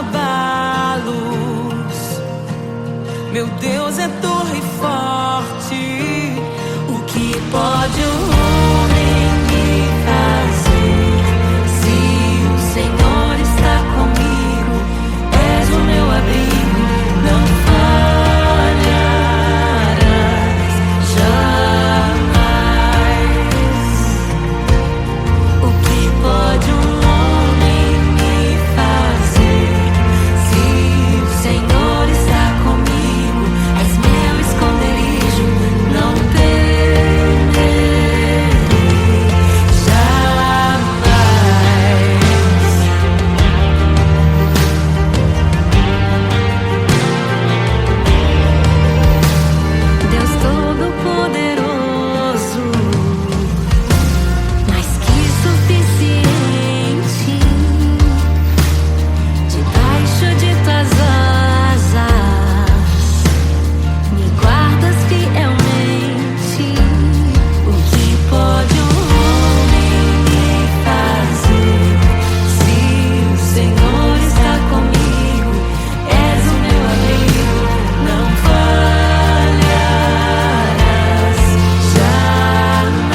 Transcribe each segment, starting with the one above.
abalos. Meu Deus é torre forte. O que pode o homem me fazer? Se o Senhor está comigo, és o meu abrigo, não falharás jamais. O que pode um homem me fazer? Se o Senhor está comigo, és meu esconderijo, não temerei jamais. Deus Todo-Poderoso, mais que suficiente, debaixo de tuas asas me guardas fielmente. O que pode um homem me fazer? Se o Senhor está comigo, és o meu abrigo, não falharás jamais.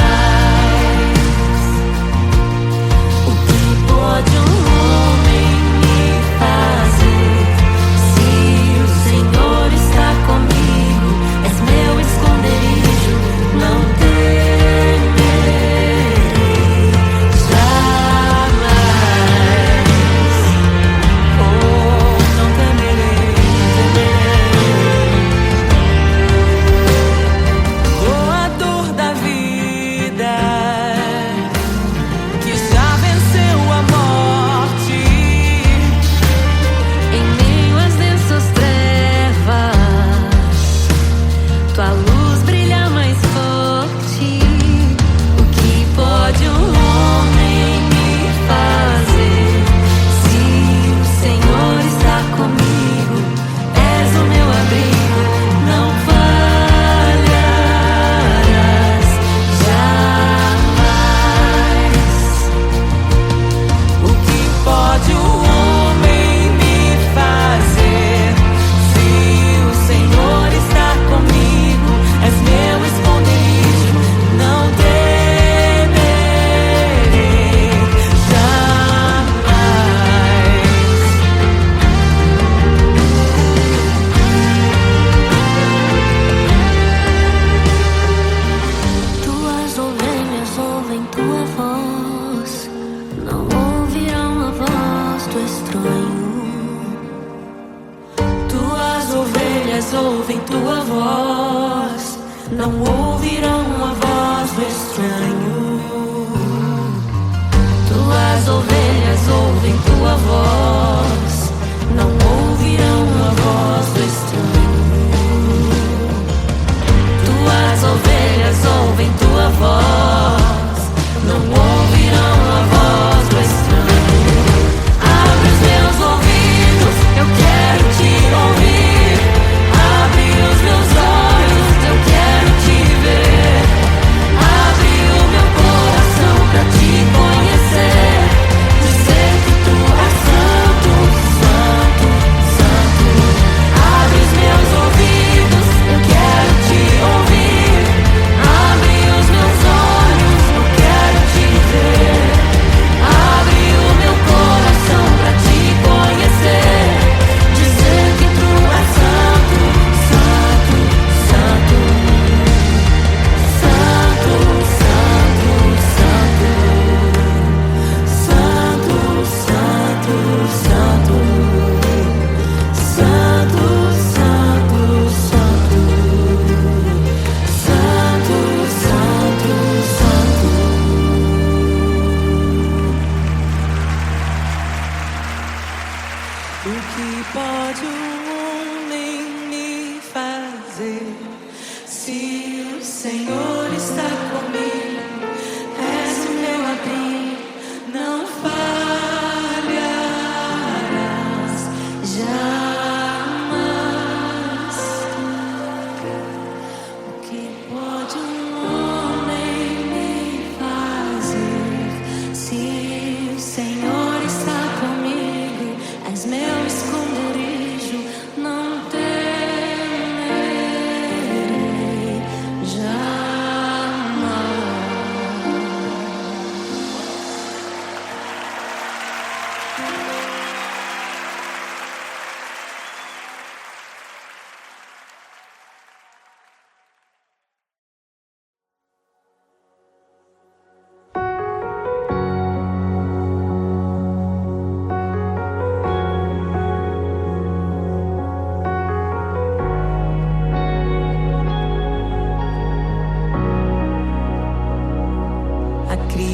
O que pode um homem me fazer? Se o Senhor está comigo, és meu esconderijo, não temerei jamais. Oh, não temerei, doador da vida, que já venceu a morte. Em meio às densas trevas, tua luz brilha mais forte. O que pode um homem me fazer? Se o Senhor está comigo, és o meu abrigo, não falharás jamais. O que pode o homem me fazer? Se o Senhor está comigo, és meu esconderijo, não temerei jamais. Tuas ovelhas ouvem tua voz, não ouvirão a voz do estranho. Tuas ovelhas ouvem tua voz, não ouvirão a voz do estranho. Tuas ovelhas ouvem tua voz, não ouvirão a voz do estranho. Tuas ovelhas ouvem tua voz, não ouvirão a voz do estranho. Abre os meus ouvidos, eu quero te ouvir. Abre os meus olhos, eu quero te ver. Abre o meu coração pra te conhecer. Dizer que tu és santo, santo, santo. Abre os meus ouvidos, eu quero te ouvir. Abre os meus olhos, eu quero te ver. Abre o meu coração pra te conhecer. Dizer que tu és santo, santo, santo. Santo, santo, santo. Santo, santo, santo. Santo, santo, santo. Santo, santo, santo. O que pode um homem me fazer? Se o Senhor está comigo, és o meu abrigo, não falharás jamais. O que pode um homem me fazer? Se o Senhor está comigo, és meu escudo.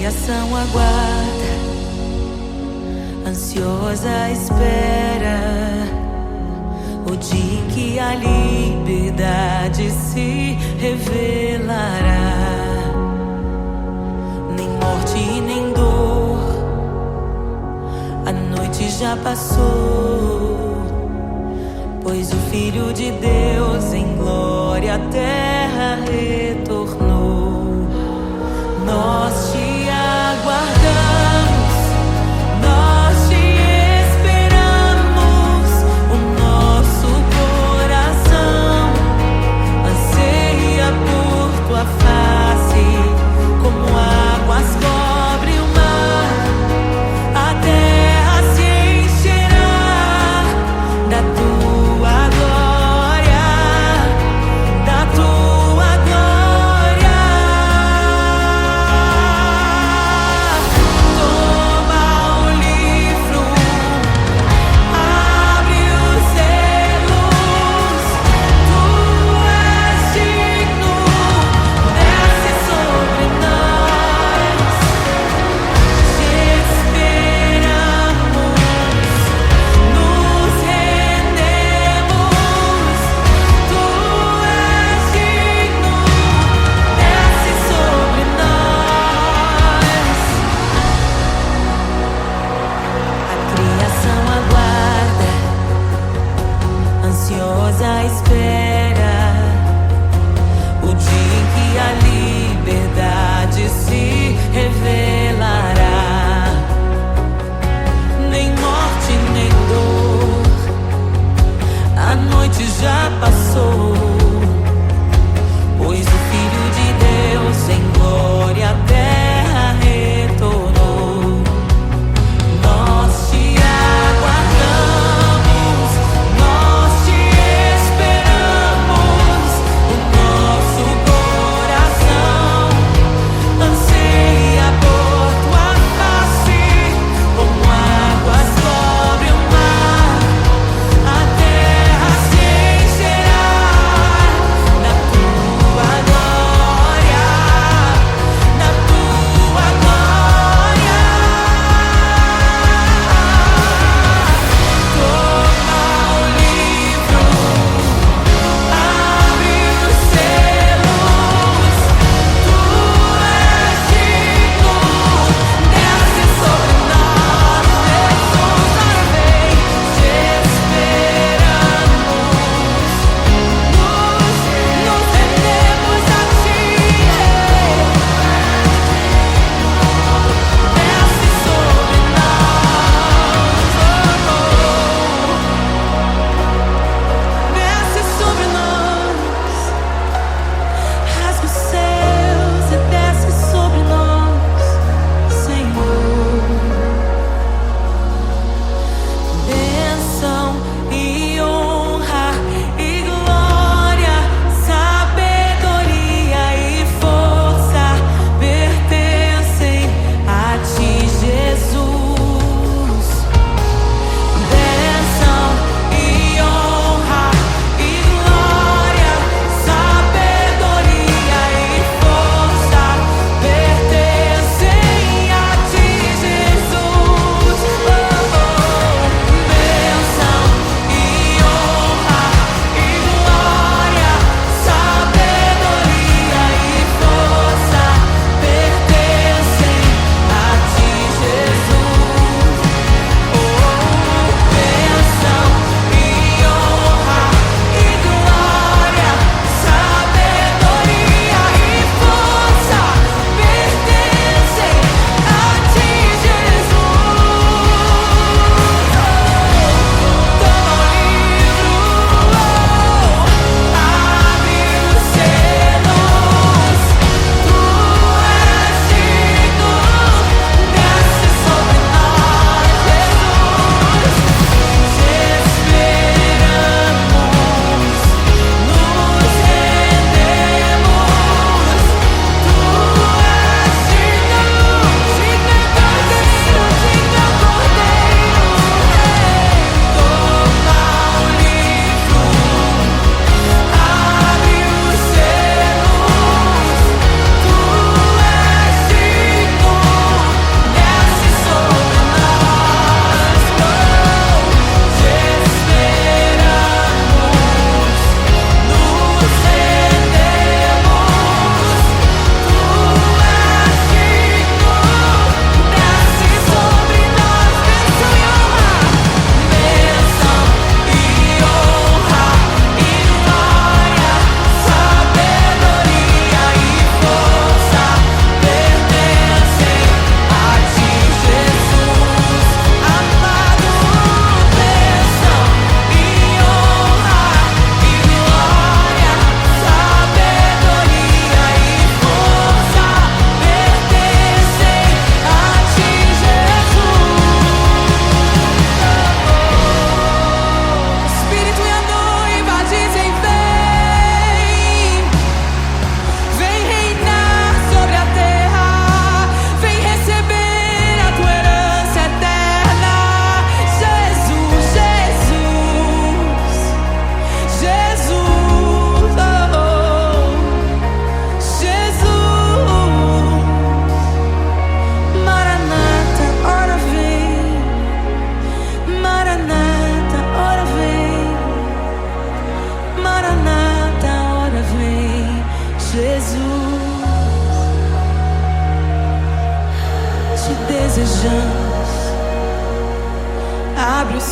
criação aguarda, ansiosa espera o dia em que a liberdade se revelará. Nem morte nem dor, a noite já passou, pois o Filho de Deus em glória à terra retornou. Nós te aguardamos, nós te esperamos. O nosso coração anseia por tua face, como águas cobre o mar. A terra se encherá da tua glória, da tua glória.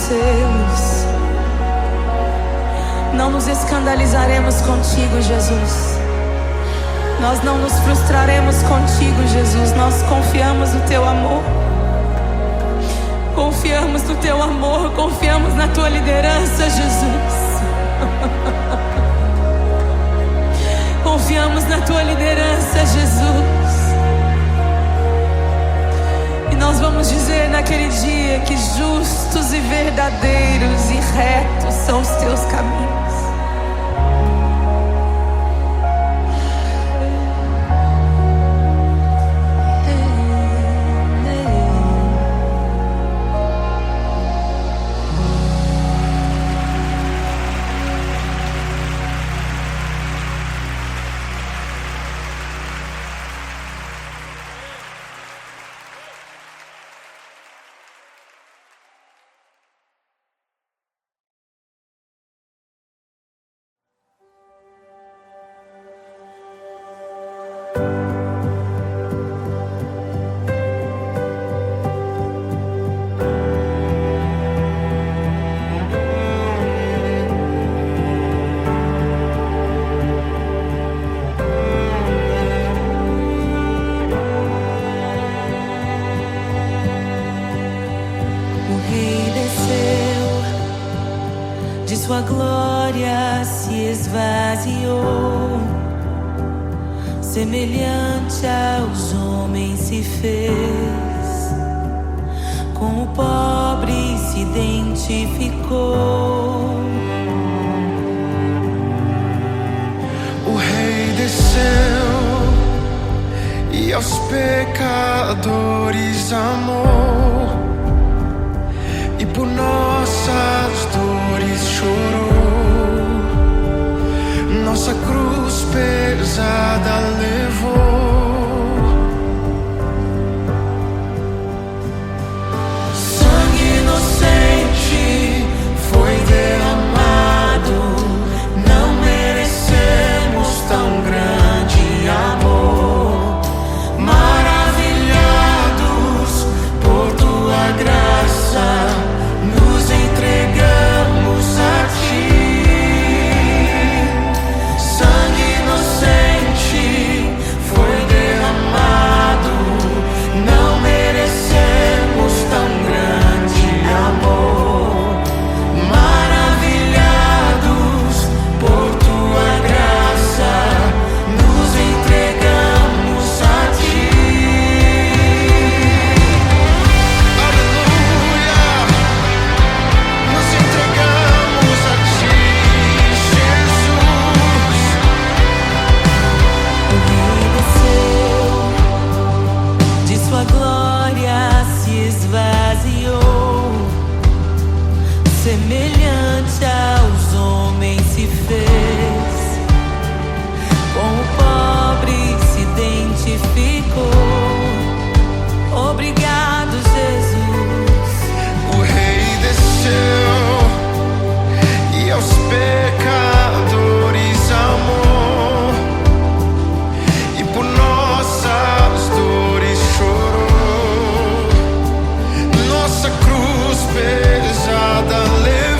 seus. Não nos escandalizaremos contigo, Jesus. Nós não nos frustraremos contigo, Jesus. Nós confiamos no teu amor. Confiamos no teu amor, confiamos na tua liderança, Jesus. Confiamos na tua liderança, Jesus. E nós vamos dizer naquele dia que justos e verdadeiros e retos são os teus caminhos. Sua glória se esvaziou, semelhante aos homens se fez, com o pobre se identificou. O Rei desceu e aos pecadores amou, e por nossas dores chorou, nossa cruz pesada levou. Sangue inocente foi derramado, não merecemos tão grande amor. Maravilhados por tua graça, nos entregamos a ti. Sangue inocente foi derramado, não merecemos tão grande amor. Maravilhados por tua graça, nos entregamos a ti. Aleluia! Nos entregamos a ti, Jesus. O Rei desceu, de sua glória se esvaziou, semelhante aos homens se fez, com o pobre se identificou. Obrigado, Jesus. O Rei desceu e aos pecadores amou, e por nossas dores chorou, nossa cruz pesada levou.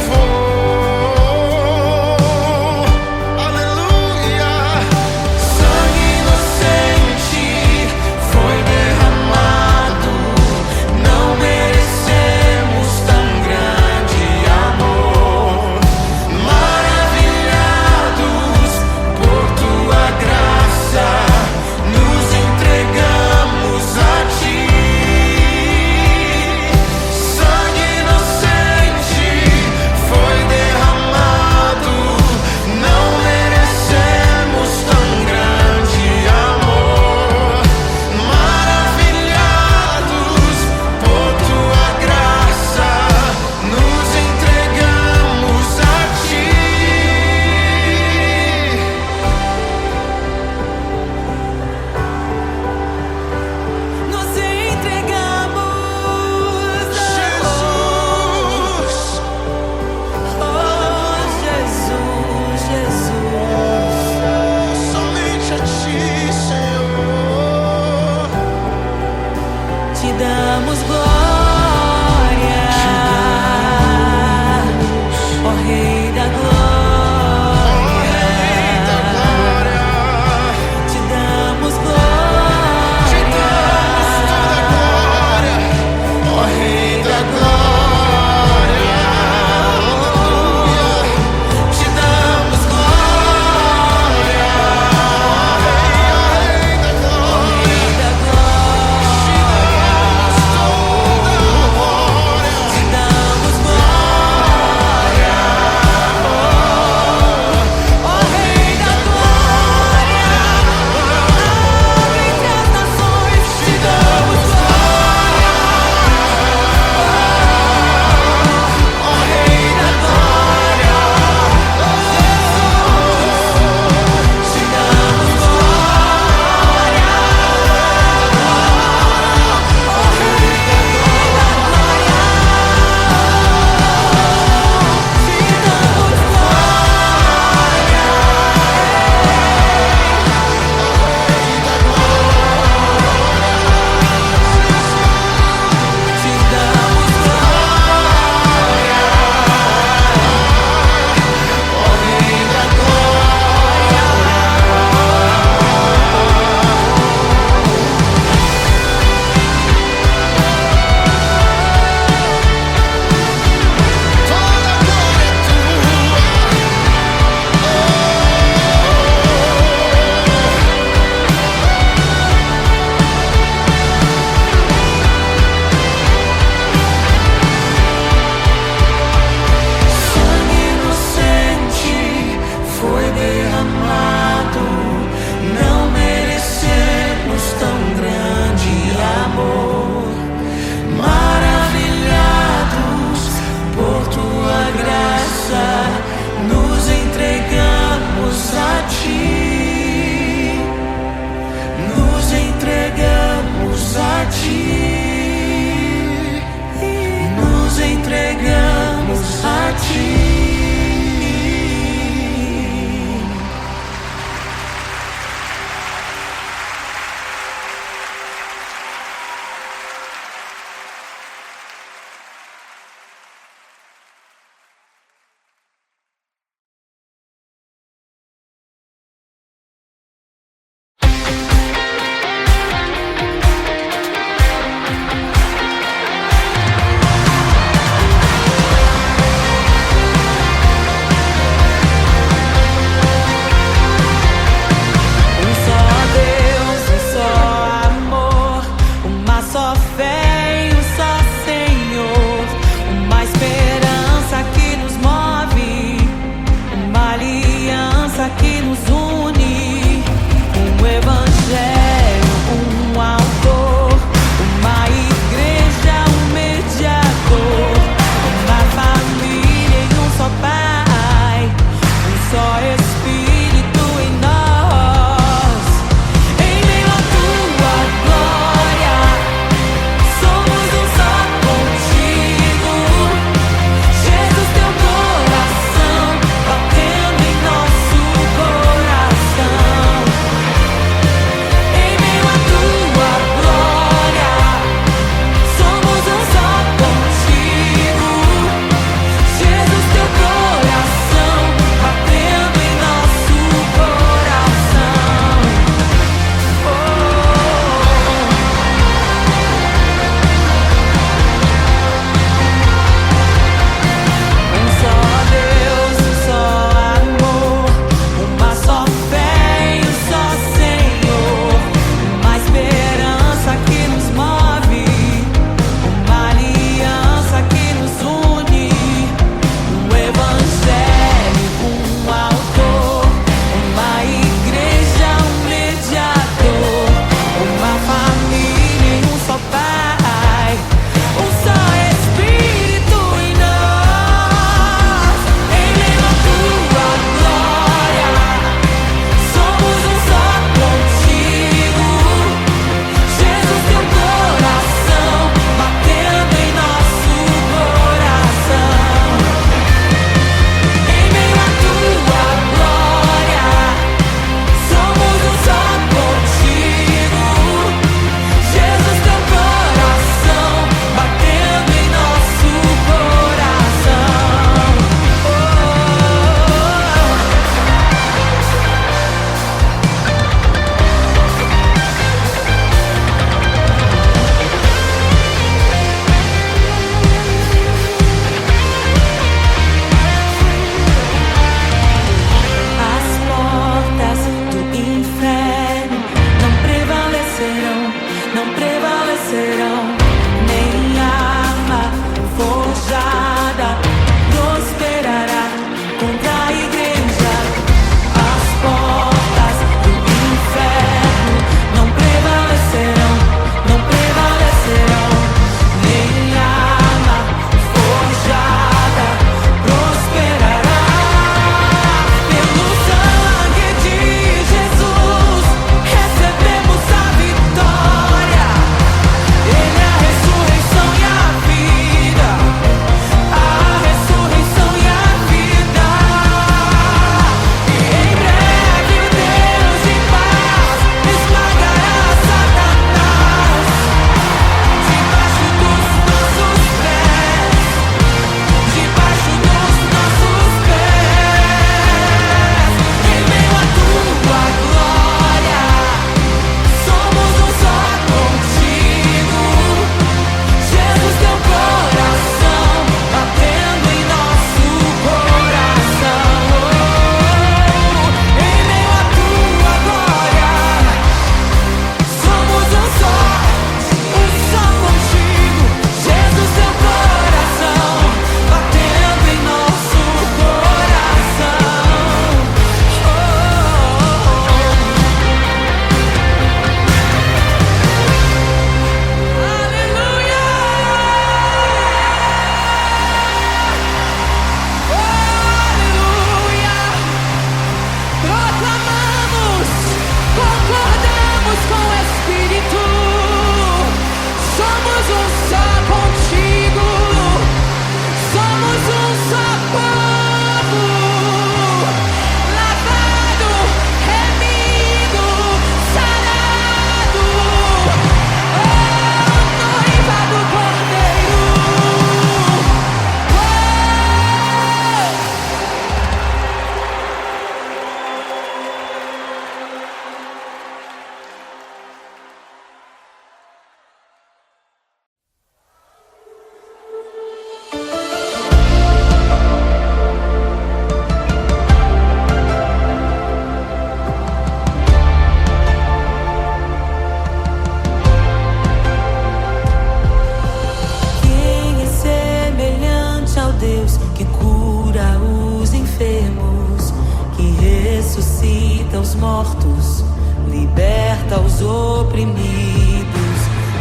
os mortos, liberta os oprimidos.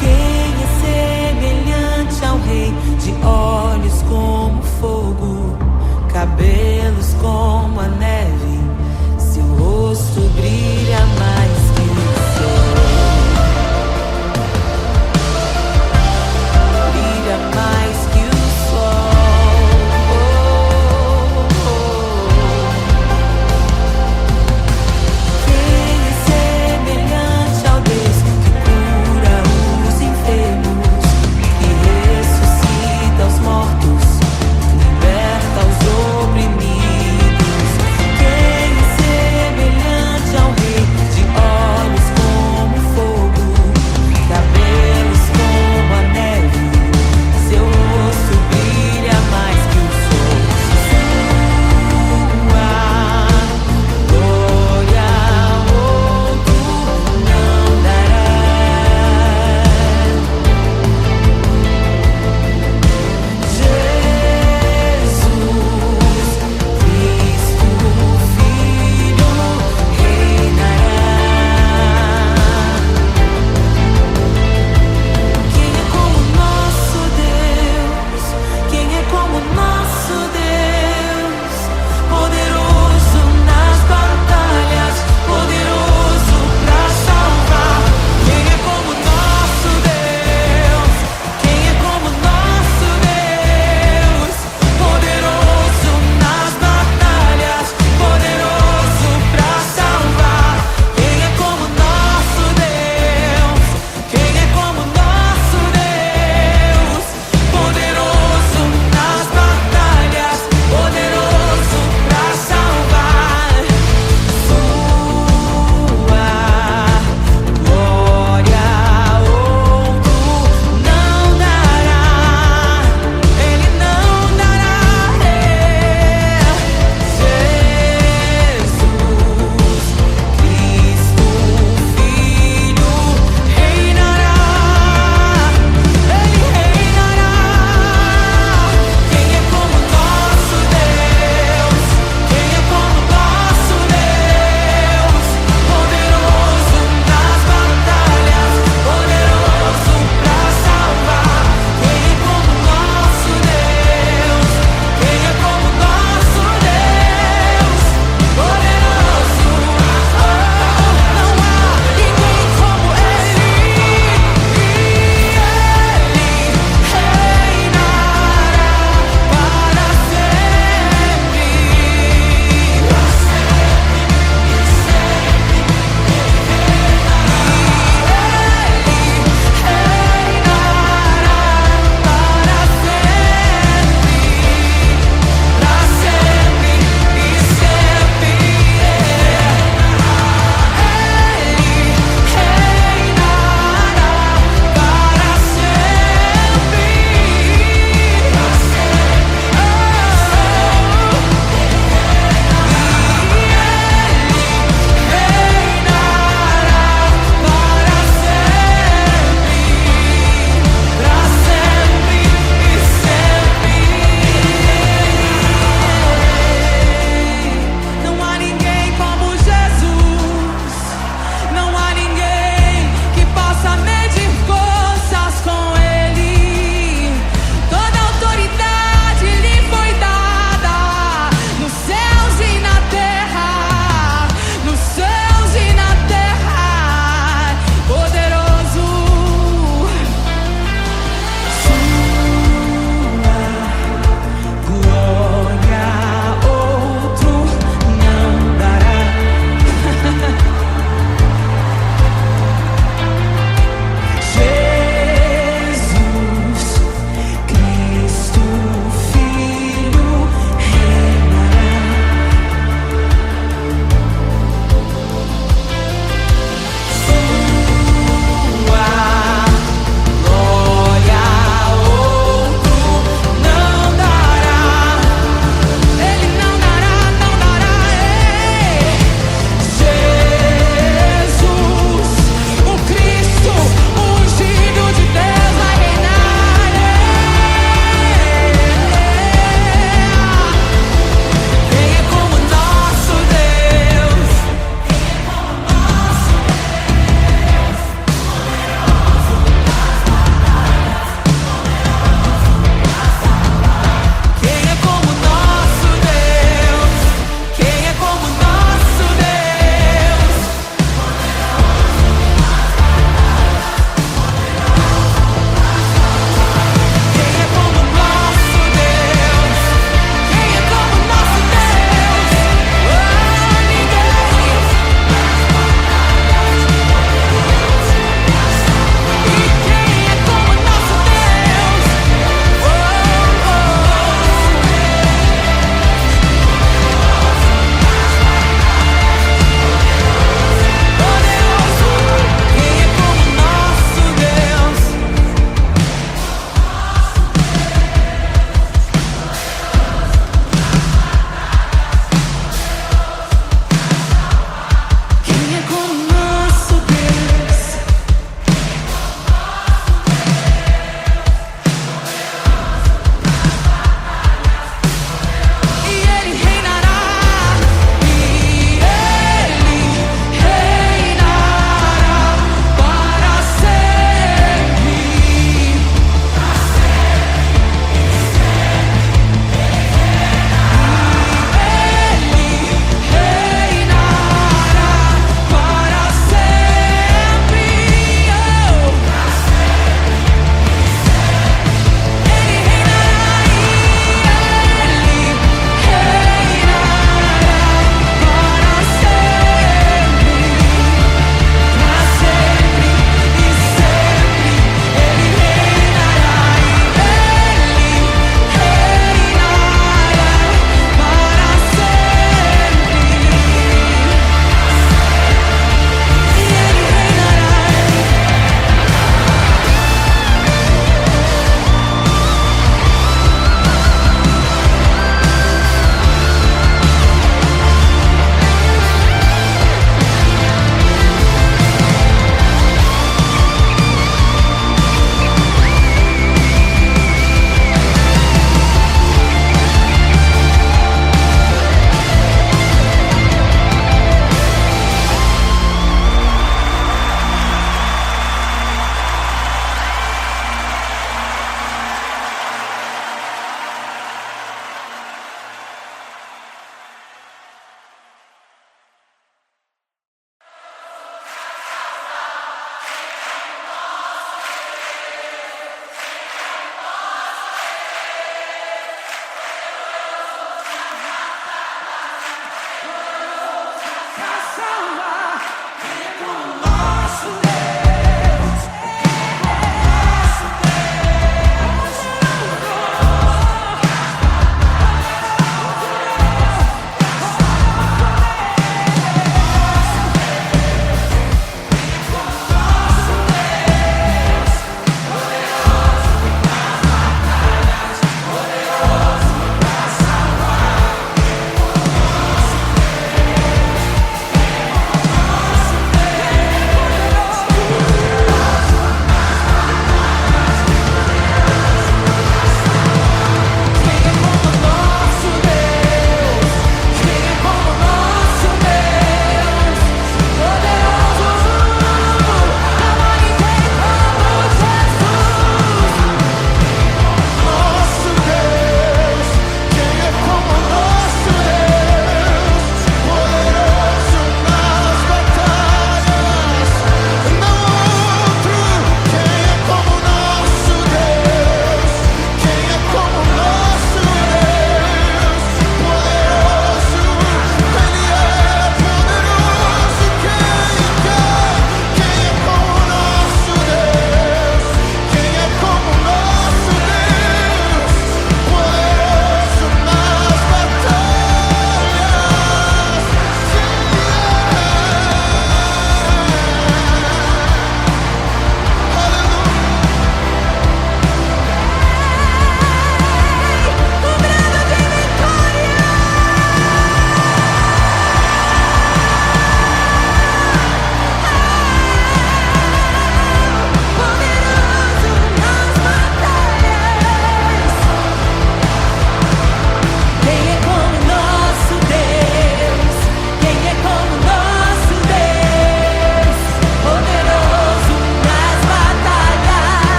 Quem é semelhante ao Rei, de olhos como fogo, cabelos como a neve, seu rosto brilha mais que o sol. Brilha mais que o sol. Quem é semelhante ao Deus que cura os enfermos e ressuscita os mortos?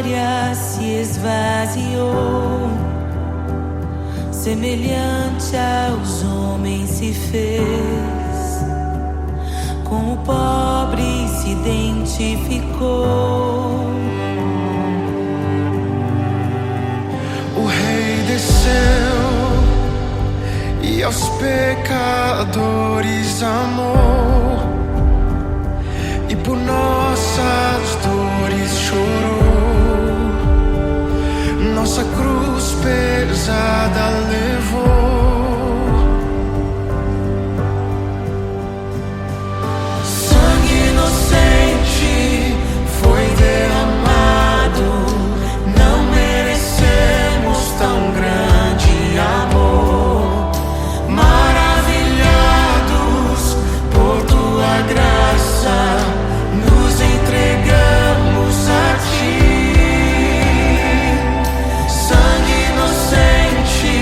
glória se esvaziou, semelhante aos homens se fez, com o pobre se identificou. O Rei desceu e aos pecadores amou, e por nossas dores chorou, nossa cruz pesada levou. Sangue inocente foi derramado, não merecemos tão grande amor. Maravilhados por tua graça, nos entregamos a ti. Sangue inocente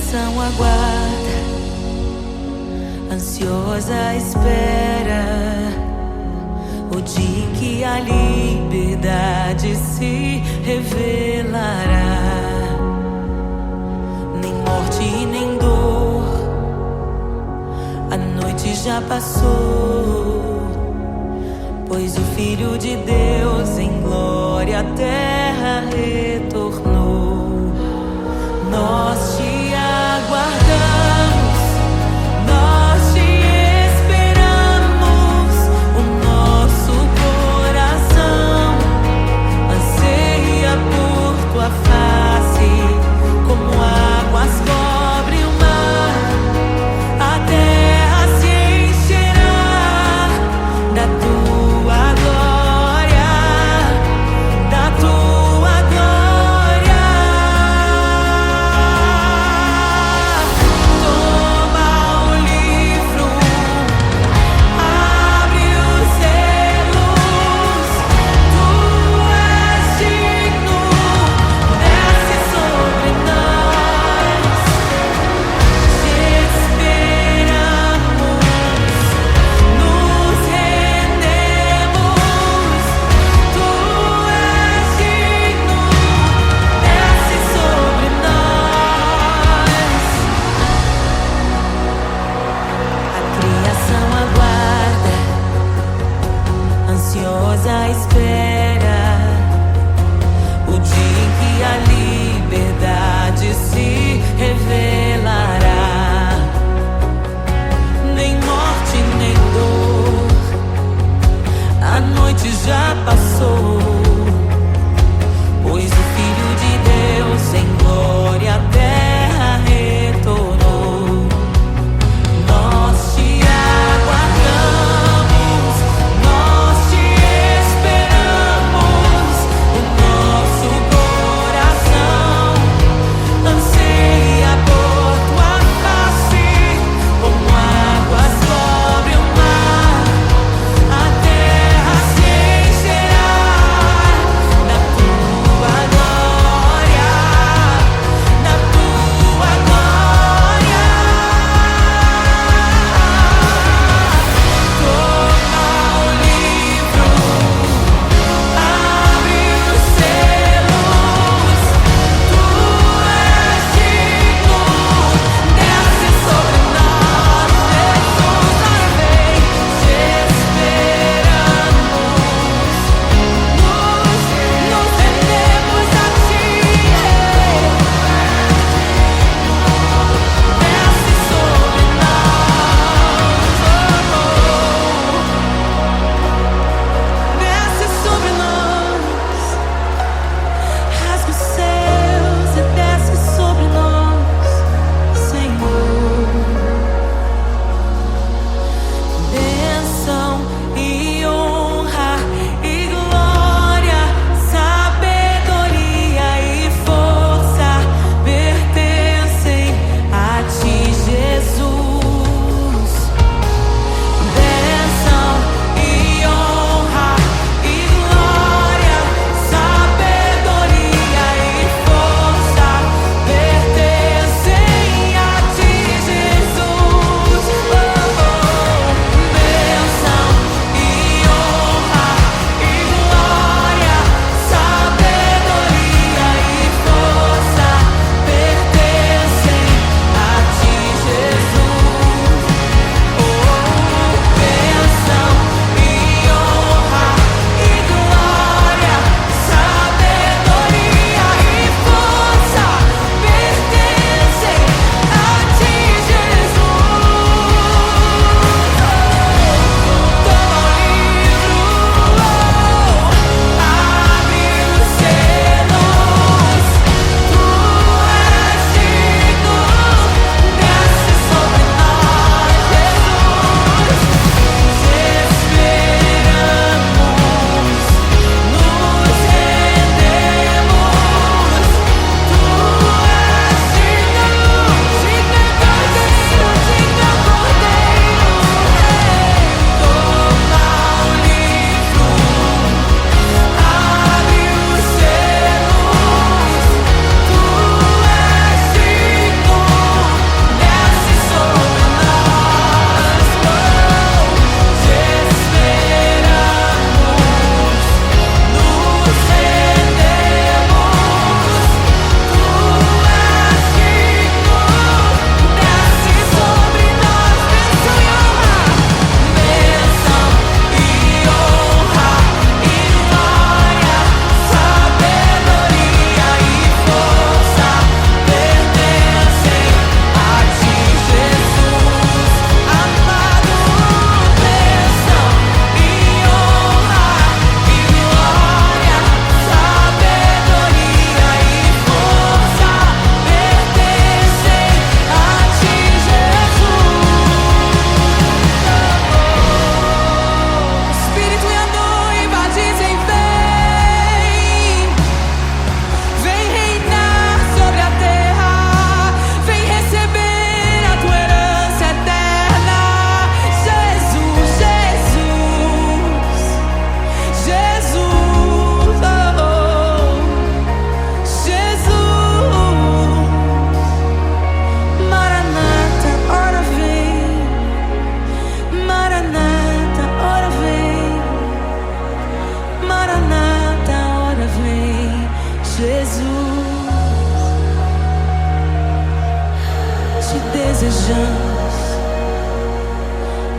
nação aguarda, ansiosa espera o dia em que a liberdade se revelará. Nem morte e nem dor, a noite já passou, pois o Filho de Deus em glória à terra retornou. Nós te aguardamos, nós te esperamos. O nosso coração anseia por tua face, como águas cobrem o mar. A terra se encherá da tua glória, da tua glória.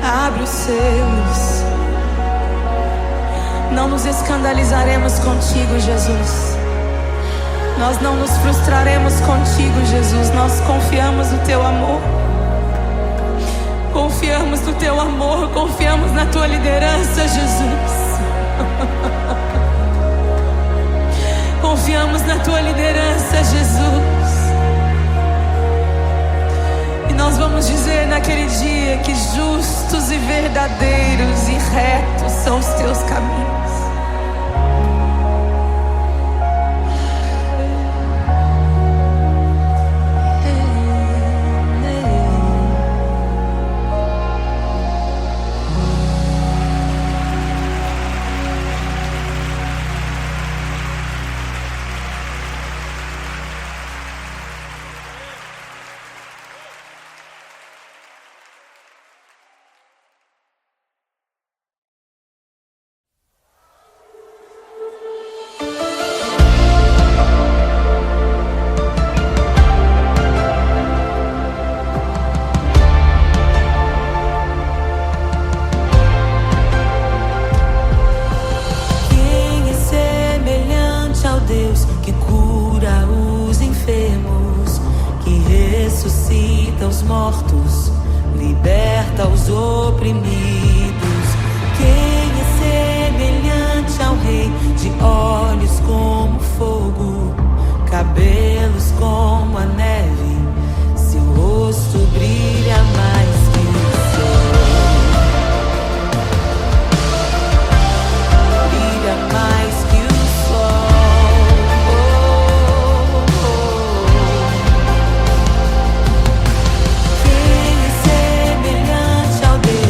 Abre os selos. Não nos escandalizaremos contigo, Jesus. Nós não nos frustraremos contigo, Jesus. Nós confiamos no teu amor. Confiamos no teu amor. Confiamos na tua liderança, Jesus. Confiamos na tua liderança, Jesus. E nós vamos dizer naquele dia que justos e verdadeiros e retos são os teus caminhos. Ressuscita os mortos, liberta os oprimidos. Quem é semelhante ao Rei, de olhos como fogo, cabelos como a neve, seu rosto brilha mais que o sol. Brilha mais que o sol. Quem é semelhante ao Rei,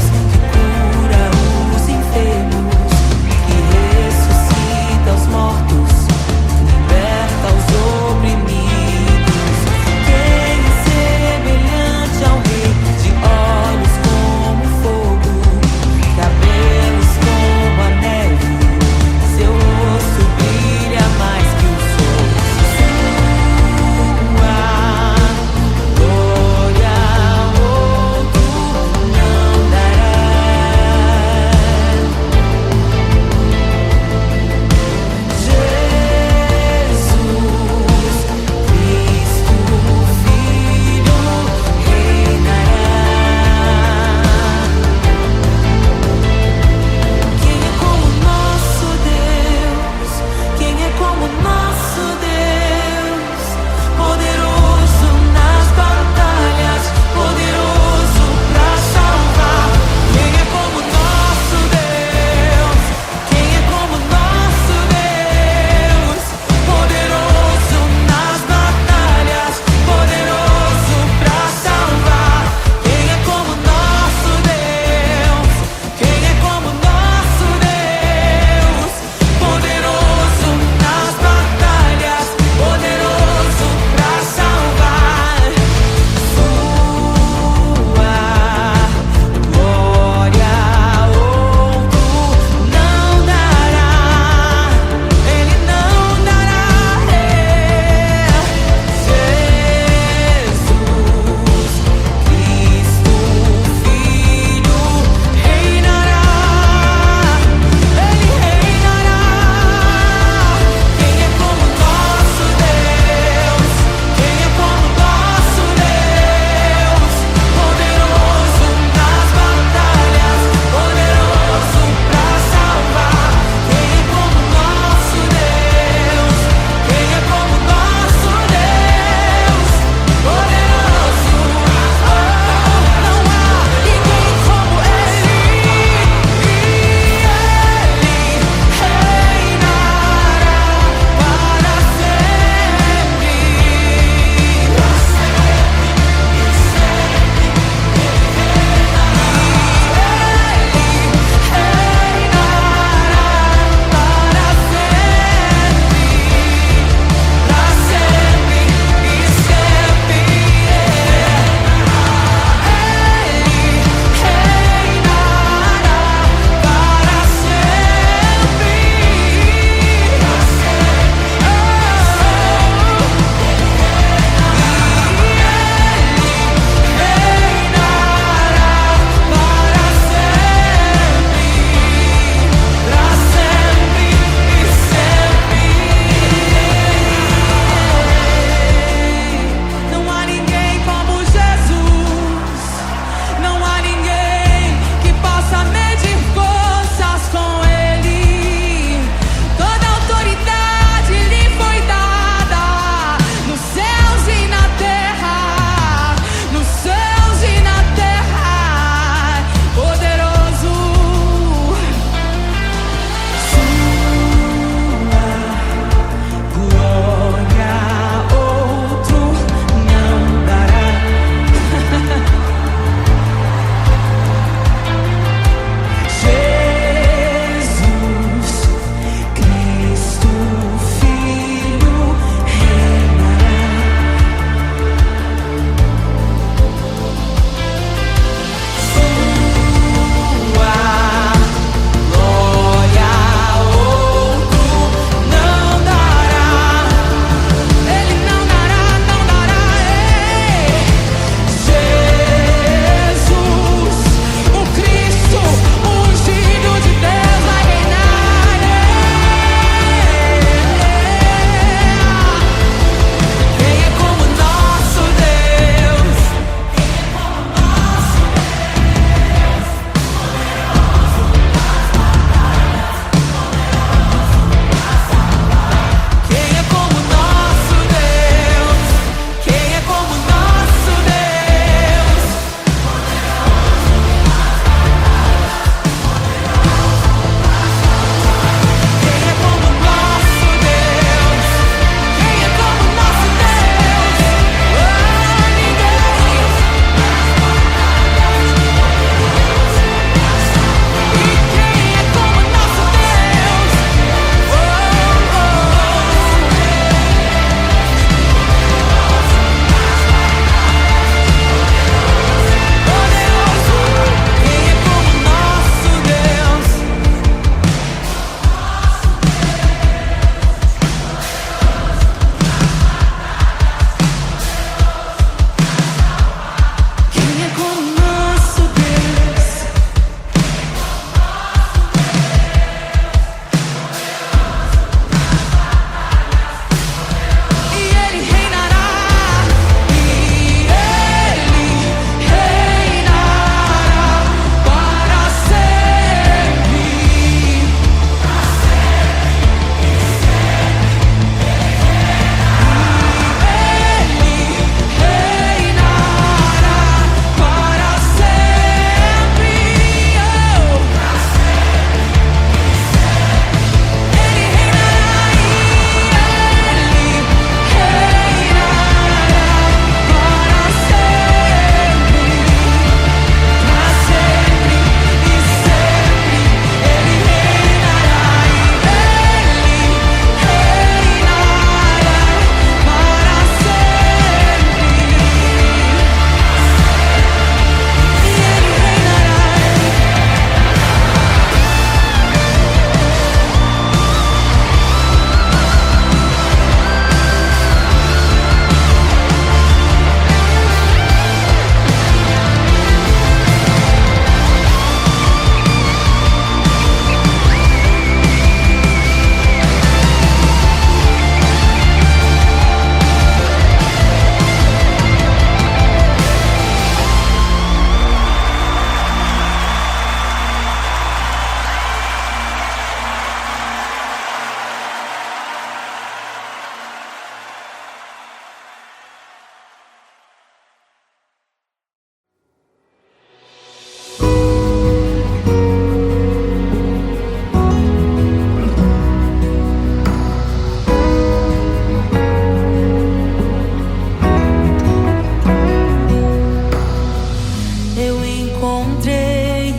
eu encontrei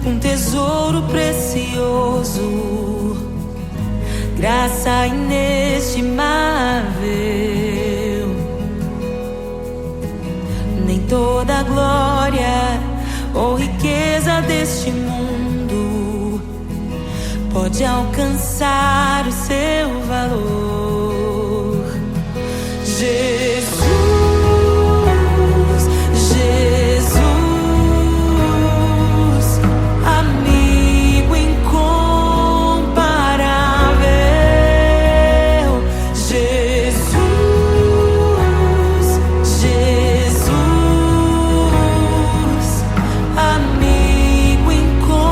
um tesouro precioso, graça inestimável. Nem toda a glória ou riqueza deste mundo pode alcançar o seu valor. Jesus, Jesus, amigo incomparável. Jesus, Jesus, amigo incomparável.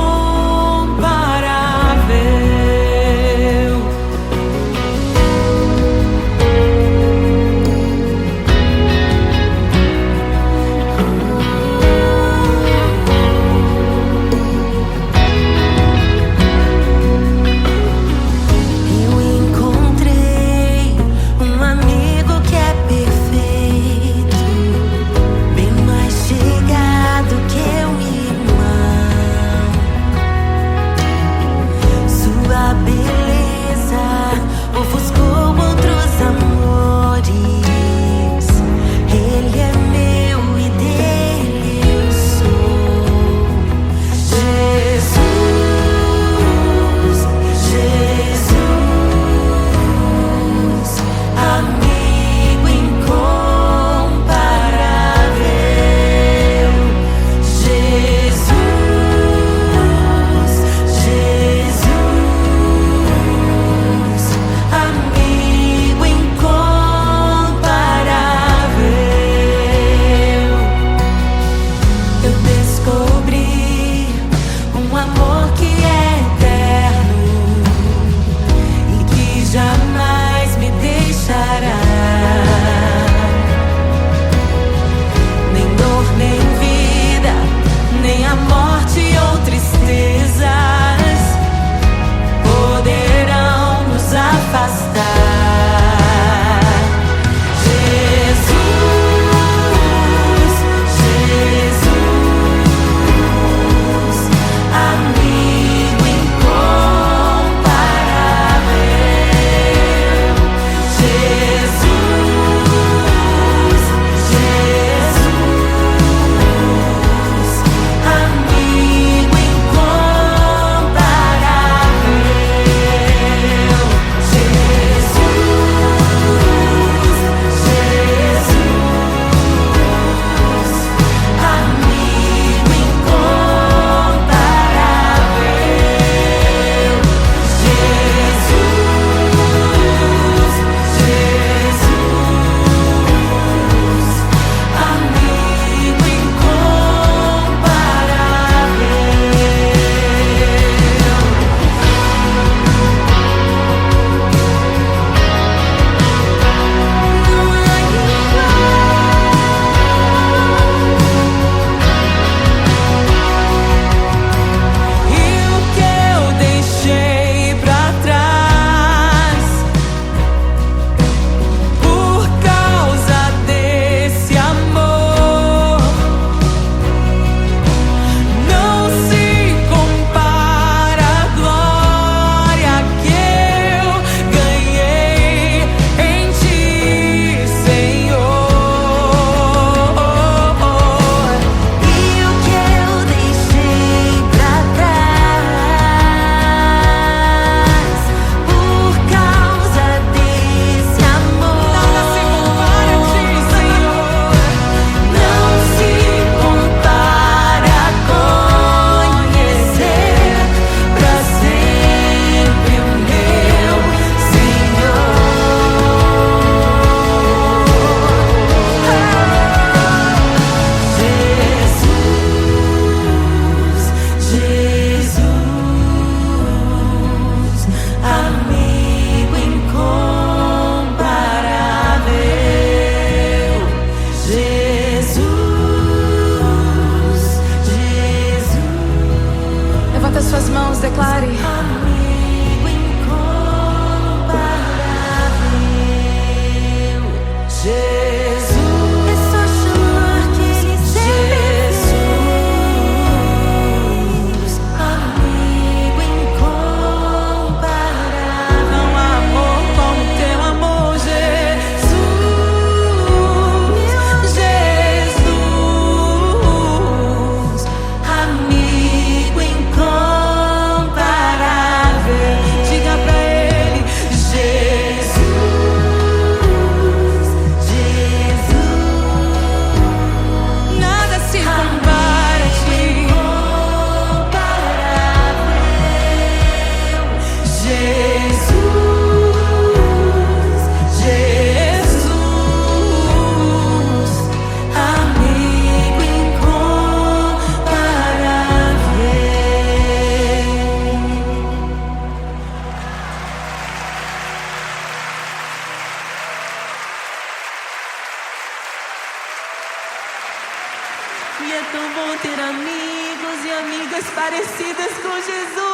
Como bom ter amigos e amigas parecidas com Jesus.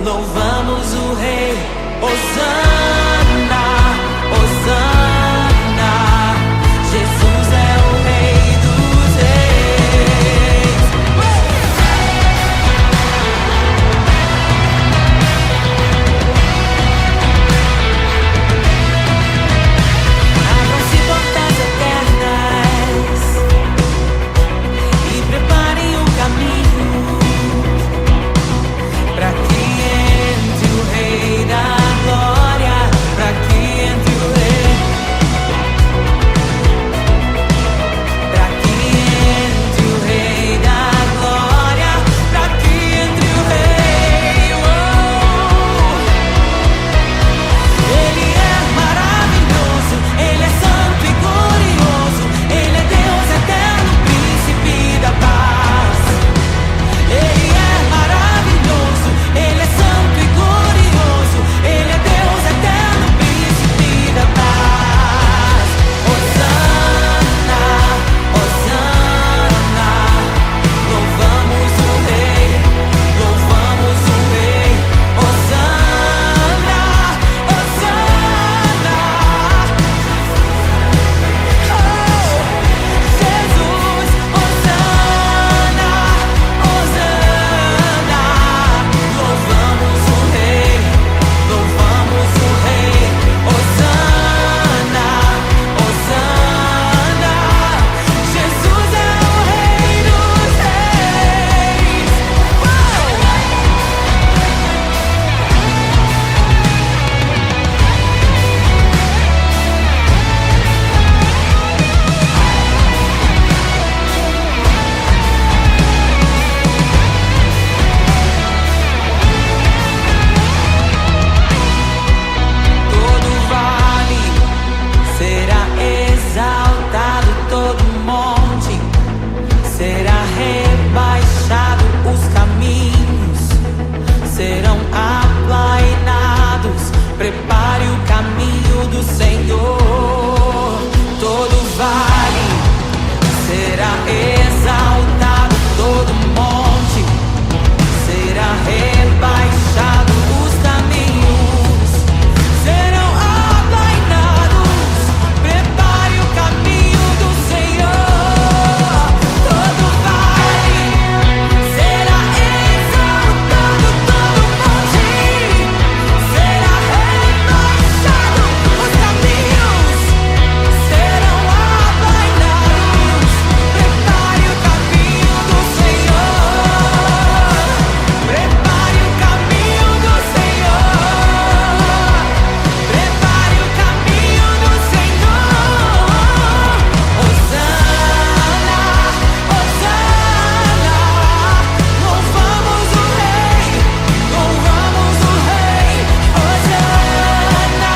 louvamos o Rei. Hosana, Hosana, Jesus é o Rei dos Reis. Abram-se portas eternas e preparem o caminho para que entre o Rei da Glória, para que entre o Rei, para que entre o Rei da Glória, para que entre o Rei. Ele é maravilhoso, Ele é santo e glorioso, Ele é Deus eterno, príncipe da paz. Ele é maravilhoso, Ele é santo e glorioso, Ele é Deus eterno, príncipe da paz. Hosana, Hosana, louvamos o Rei, louvamos o Rei. Hosana, Hosana, Jesus, Hosana, Hosana, louvamos o Rei, louvamos o Rei. Hosana, Hosana, Jesus é o Rei dos Reis. Todo vale será exaltado, todo monte será rebaixado, os caminhos serão aplainados. Prepare o caminho do Senhor. Todo vale será exaltado, todo monte será rebaixado, os caminhos serão aplainados. Prepare o caminho do Senhor. Todo vale será exaltado, todo monte será rebaixado, os caminhos serão aplainados. Prepare o caminho do Senhor. Prepare o caminho do Senhor. Prepare o caminho do Senhor. Hosana, Hosana, louvamos o Rei, louvamos o Rei. Hosana,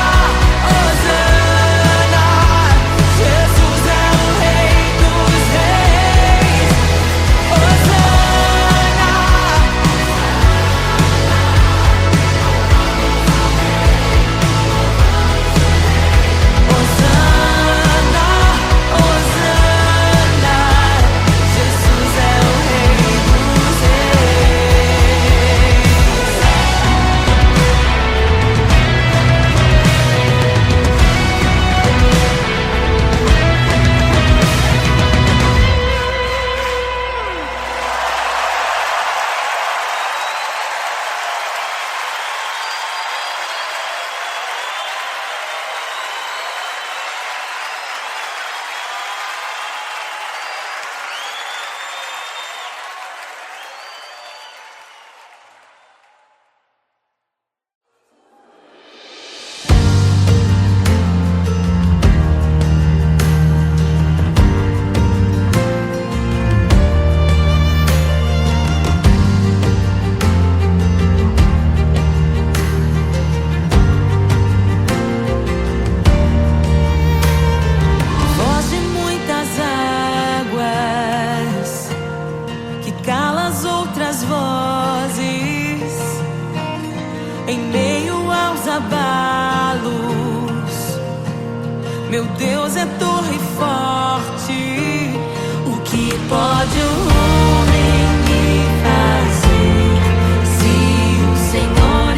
Hosana, Jesus é o Rei dos Reis. Hosana, Hosana, Hosana, Jesus é o Rei dos Reis. Voz de muitas águas que cala as outras vozes em meio aos abalos. Meu Deus é torre forte. O que pode o homem me fazer se o Senhor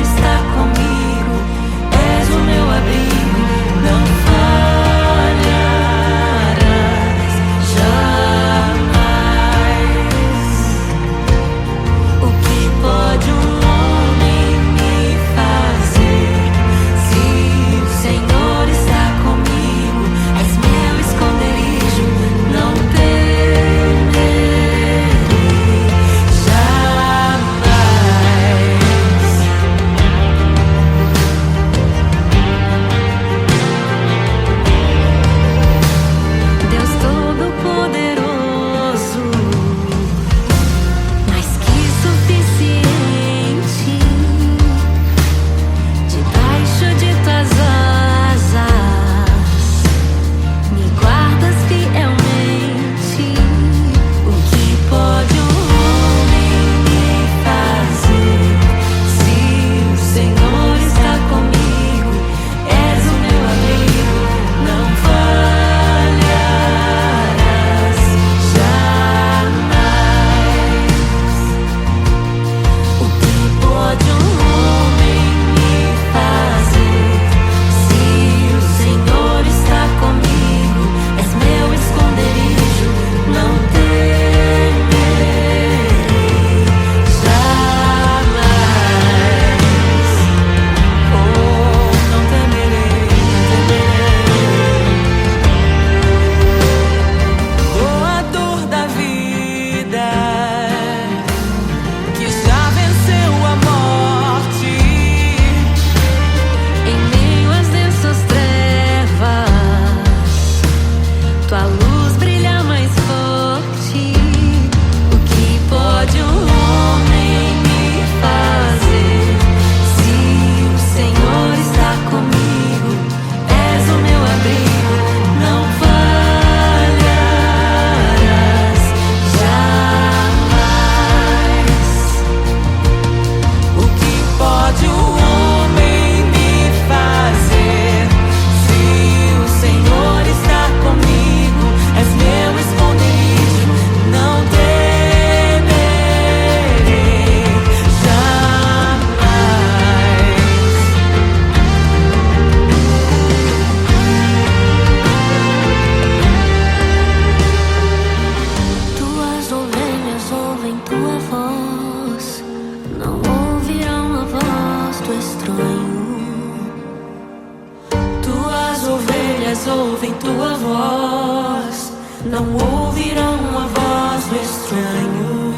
as ouvem tua voz, não ouvirão a voz do estranho.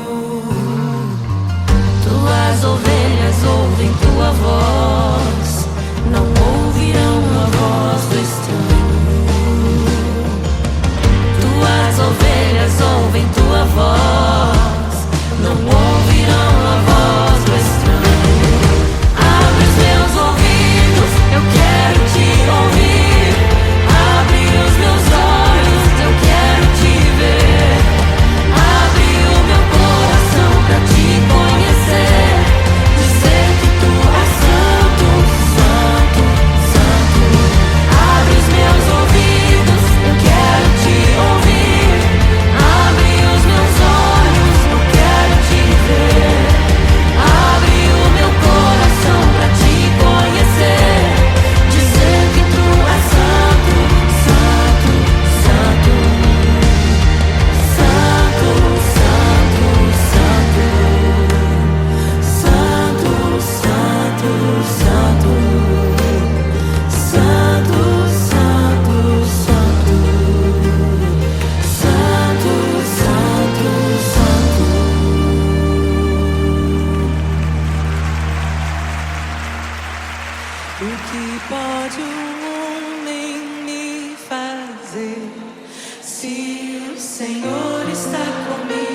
Tuas ovelhas ouvem tua voz, não ouvirão a voz do estranho. Tuas ovelhas ouvem tua voz, não ouvirão a voz do estranho. Abre os meus ouvidos, eu quero te ouvir. Abre os meus olhos, eu quero te ver. Abre o meu coração pra te conhecer. Dizer que tu és santo, santo, santo. Abre os meus ouvidos, eu quero te ouvir. Abre os meus olhos, eu quero te ver. Abre o meu coração pra te conhecer. Dizer que tu és santo, santo, santo. Santo, santo, santo. Santo, santo, santo. Santo, santo, santo. Santo, santo, santo. O que pode um homem me fazer se o Senhor está comigo?